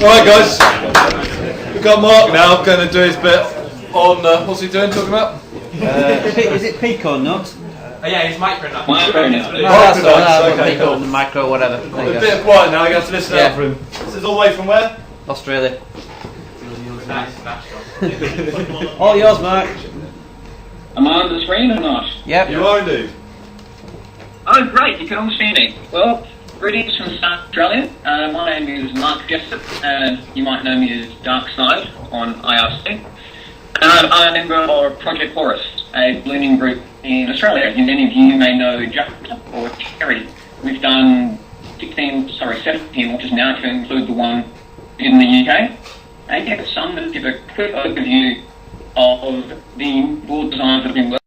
Alright guys, we've got Mark now going to do his bit on, what's he doing, talking about? Is it pecan nut? Oh yeah, it's Micronut. Pecan, micro, whatever. A bit of quiet now, you have to listen out for him. This is all the way from where? Australia. Nice. All yours, Mark. Am I on the screen or not? Yep. You are indeed. Oh, great, you can all see me. Well, greetings from South Australia. My name is Mark Jessop, and you might know me as Dark Side on IRC. I'm a member of Project Horus, a ballooning group in Australia. Many of you may know Jessop or Cherry. We've done 17 launches now to include the one in the UK. And give a quick overview of the board designs that have been worked.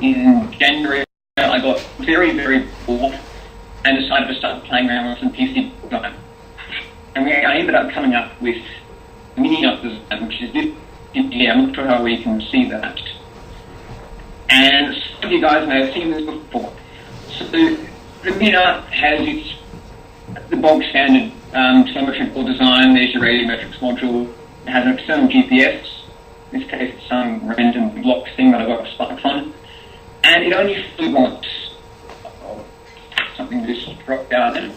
In January, I got very, very bored and decided to start playing around with some PC design. And I ended up coming up with Micronut design, which is this. Yeah, I'm not sure how we can see that. And some of you guys may have seen this before. So the Micronut has the bog standard telemetry board design. There's your radiometrics module. It has an external GPS. In this case, it's some random block thing that I got a spike on. And it only flew once. Something just dropped down there.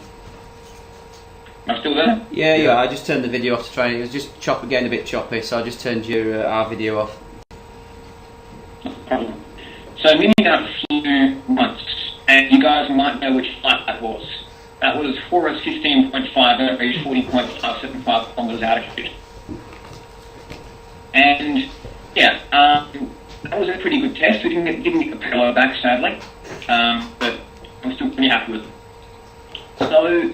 Am I still there? Yeah. I just turned the video off to try. It was just getting a bit choppy, so I just turned our video off. No problem. So Micronut flew once, and you guys might know which flight that was. That was Horus 15.5 and it reached 40.575 kilometers altitude. And yeah, that was a pretty good test. We didn't get the payload back, sadly, but I'm still pretty happy with it. So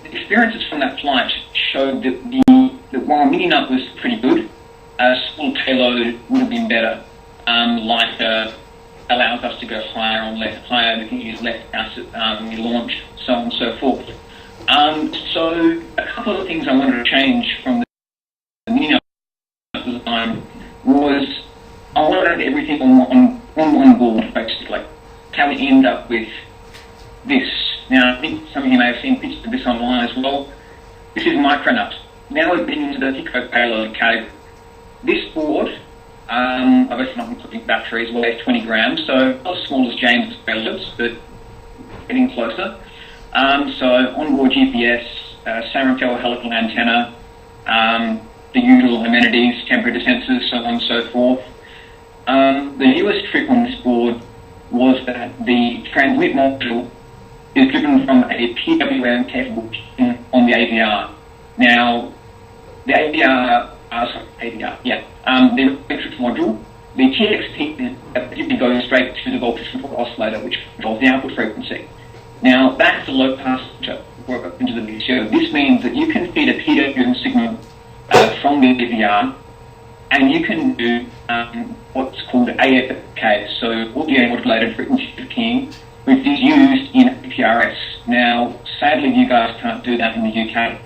the experiences from that flight showed that while Micronut was pretty good, a small payload would have been better. Allows us to go higher, we can use less acid, we launch, so on and so forth. So a couple of things I wanted to change from the Micronut design was I wanted everything on one board, basically. How we end up with this. Now, I think some of you may have seen pictures of this online as well. This is Micronut. Now we've been into the Pico payload category. This board, obviously not including batteries, weighs 20 grams, so not as small as James' payloads, but getting closer. So onboard GPS, Sarantel helical antenna, the usual amenities, temperature sensors, so on and so forth. The newest trick on this board was that the transmit module is driven from a PWM capable pin on the AVR. Now, the the electric module, the TX pin typically goes straight to the voltage control oscillator, which controls the output frequency. Now, that's a low pass work into the VCO. This means that you can feed a PWM signal from the AVR, and you can do what's called AFK, so audio modulated frequency keying, which is used in APRS. Now, sadly, you guys can't do that in the UK.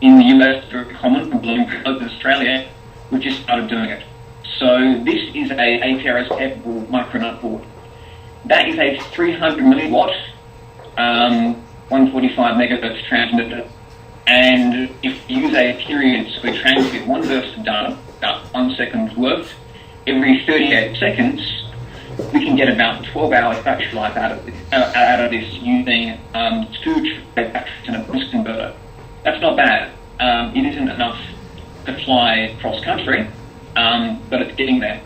In the US, it's very common for ballooning payloads in Australia. We've just started doing it. So this is a APRS capable Micronut board. That is a 300 milliwatt, 145 megahertz transmitter. And if you use a period, so we transmit one burst of data, about 1 second's worth, every 38 seconds, we can get about 12 hours battery life out of this using 2 AAA batteries and a boost converter. That's not bad. It isn't enough to fly cross country, but it's getting there.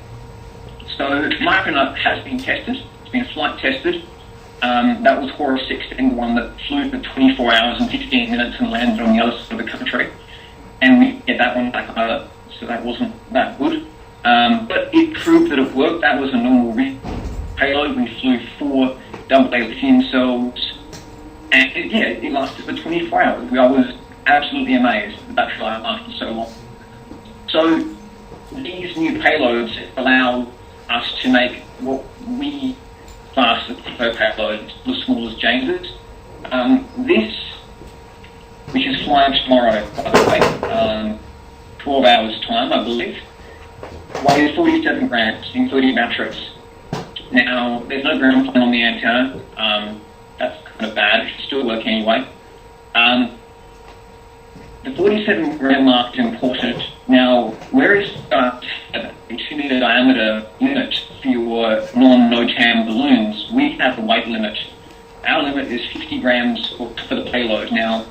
So Micronut has been tested. It's been flight tested. That was Horus 16, the one that flew for 24 hours and 15 minutes and landed on the other side of the country. And we get that one back either, so that wasn't that good. But it proved that it worked. That was a normal payload. We flew 4 AA lithium cells, and it lasted for 24 hours. I was absolutely amazed that battery life lasted so long. So these new payloads allow us to make what we class as the payload, as small as James's. This, which is flying tomorrow, by the way, 12 hours time, I believe, weighs 47 grams, including batteries. Now, there's no ground plane on the antenna. That's kind of bad. It should still work anyway. The 47 gram mark is important. Now, whereas a 2 meter diameter limit for your non-NOTAM balloons, we have a weight limit. Our limit is 50 grams for the payload. Now,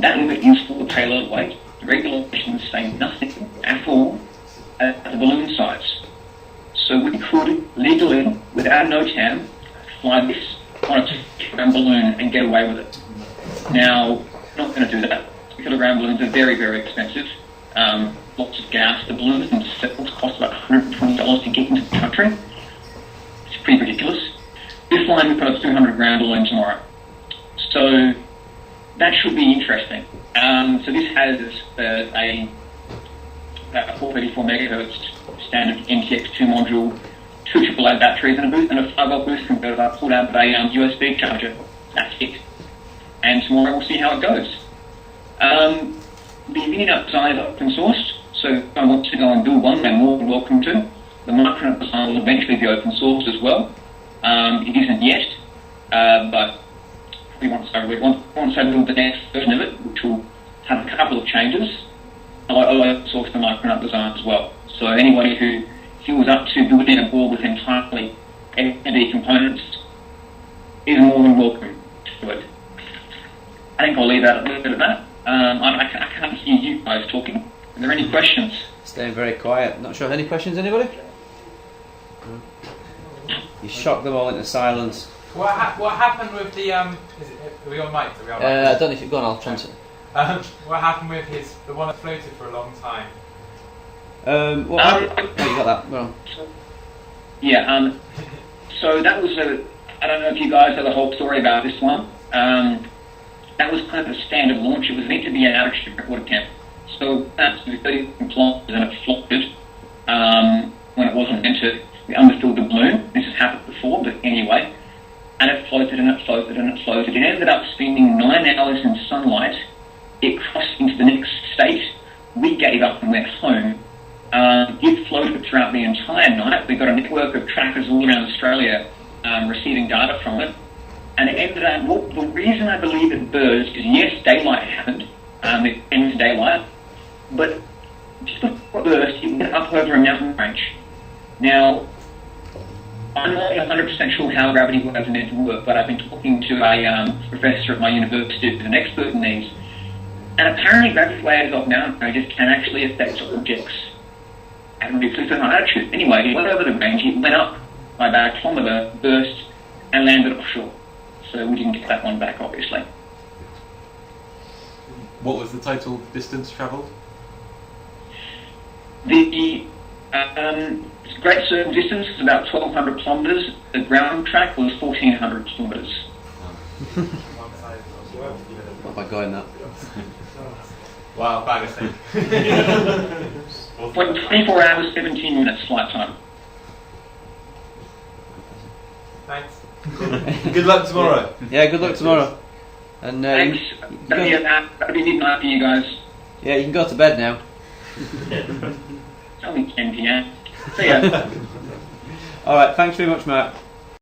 that limit is for the payload weight. The regulations say nothing at all at the balloon size. So we could legally, without NOTAM, fly this on a 2-kilogram balloon and get away with it. Now, we're not going to do that. 2-kilogram balloons are very, very expensive. Lots of gas. The balloons themselves cost about $120 to get into the country. It's pretty ridiculous. We're flying with a 200-gram balloon tomorrow. So that should be interesting. So this has a 434 megahertz standard NTX2 module, 2 AAA batteries and a 5-volt boost converter. I pulled out a USB charger. That's it. And tomorrow we'll see how it goes. The Micronut design is open source, so if anyone wants to go and build one, they're more than welcome to. The Micronut design will eventually be open source as well. It isn't yet, but once I build the next version of it, which will have a couple of changes, I'll open source the Micronut design as well. So anybody who feels up to building a board with entirely ND components is more than welcome to it. I think I'll leave it at that. I can't hear you guys talking. Are there any questions? Staying very quiet. Not sure. Any questions, anybody? You shocked them all into silence. What happened with the are we on mic? Are we on mic? I don't know if you've gone. I'll transfer. What happened with the one that floated for a long time? Oh, you got that. Go on. Yeah. So that was I don't know if you guys know the whole story about this one. That was kind of a standard launch. It was meant to be an out-of-ship record attempt. So that's 30 kilometers and it floated when it wasn't meant to. We underfilled the balloon. This has happened before, but anyway. And it floated and it floated and it floated. It ended up spending 9 hours in sunlight. It crossed into the next state. We gave up and went home. It floated throughout the entire night. We got a network of trackers all around Australia receiving data from it. And it ended up, well, the reason I believe it burst is, yes, daylight happened. It ends daylight. But just before it burst, it went up over a mountain range. Now, I'm not 100% sure how gravity waves are meant to work, but I've been talking to a professor at my university who's an expert in these. And apparently gravity waves of mountain ranges can actually affect objects at a ridiculously high altitude. Anyway, it went over the range, it went up by about a kilometre, burst, and landed offshore. So we didn't get that one back, obviously. What was the total distance travelled? The Great Circle distance was about 1,200 kilometres. The ground track was 1,400 kilometres. Not by going that. Wow, bag of steak. 24 hours, 17 minutes flight time. Thanks. Good luck tomorrow. Yeah, good luck tomorrow. And Thanks. That'll be midnight for you guys. yeah, you can go to bed now. It's only 10 p.m. See ya. All right, thanks very much, Mark.